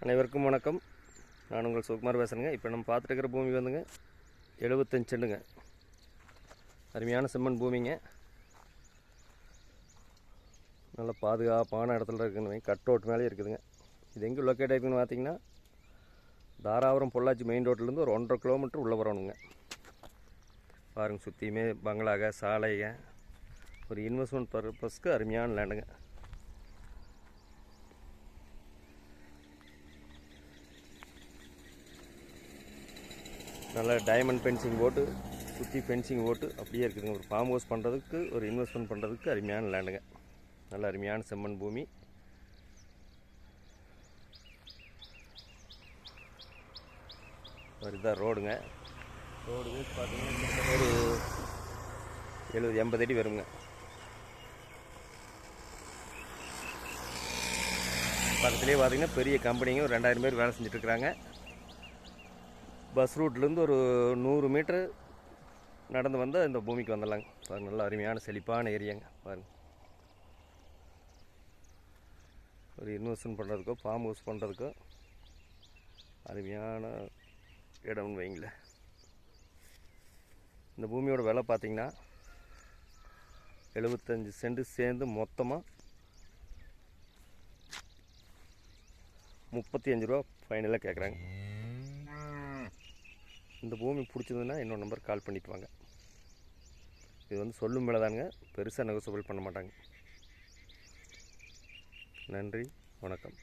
அனைவருக்கும் வணக்கம். நான் உங்கள் சுகுமார் பேசுகிறேங்க. இப்போ நம்ம பார்த்துட்டு இருக்கிற பூமி வந்துங்க 75 செண்டுங்க. அருமையான செம்மண் பூமிங்க. நல்ல பாதுகாப்பான இடத்துல இருக்குதுங்க. கட் ரோட் மேலே இருக்குதுங்க. இது எங்கே லொக்கேட் ஆகிருக்குன்னு பார்த்தீங்கன்னா, தாராபுரம் பொள்ளாச்சி மெயின் ரோட்லேருந்து ஒரு 1.5 கிலோமீட்டர் உள்ளே வரணுங்க. பாருங்கள், சுற்றியுமே பங்களாக சாலைங்க. ஒரு இன்வெஸ்ட்மெண்ட் பர்பஸ்க்கு அருமையான லேண்டுங்க. நல்லா டைமண்ட் ஃபென்சிங் போட்டு சுற்றி ஃபென்சிங் போட்டு அப்படியே இருக்குதுங்க. ஒரு ஃபார்ம் ஹவுஸ் பண்ணுறதுக்கு, ஒரு இன்வெஸ்ட்மெண்ட் பண்ணுறதுக்கு அருமையான லேண்டுங்க. நல்ல அருமையான செம்மண் பூமி. இதுதான் ரோடுங்க. ரோடு பார்த்தீங்கன்னா ஒரு 70-80 அடி வருங்க. பக்கத்துலேயே பார்த்தீங்கன்னா பெரிய கம்பெனிங்க, ஒரு 2000 பேர் வேலை செஞ்சுட்ருக்குறாங்க. பஸ் ரூட்லேருந்து ஒரு 100 மீட்டரு நடந்து வந்தால் இந்த பூமிக்கு வந்துடலாங்க. பாருங்கள், நல்ல அருமையான செழிப்பான ஏரியாங்க. பாருங்கள், ஒரு இன்வெஸ்ட்மெண்ட் பண்ணுறதுக்கோ ஃபார்ம் ஹவுஸ் பண்ணுறதுக்கோ அருமையான இடம்னு வைங்களேன். இந்த பூமியோட விலை பார்த்திங்கன்னா 75 சென்ட் சேர்ந்து மொத்தமாக 35 ரூபா ஃபைனலாக கேட்குறாங்க. இந்த பூமி பிடிச்சதுன்னா இன்னொரு நம்பர் கால் பண்ணிட்டு வாங்க. இது வந்து சொல்லும் மேலே தானுங்க, பெருசாக நெகோசியபிள் பண்ண மாட்டாங்க. நன்றி, வணக்கம்.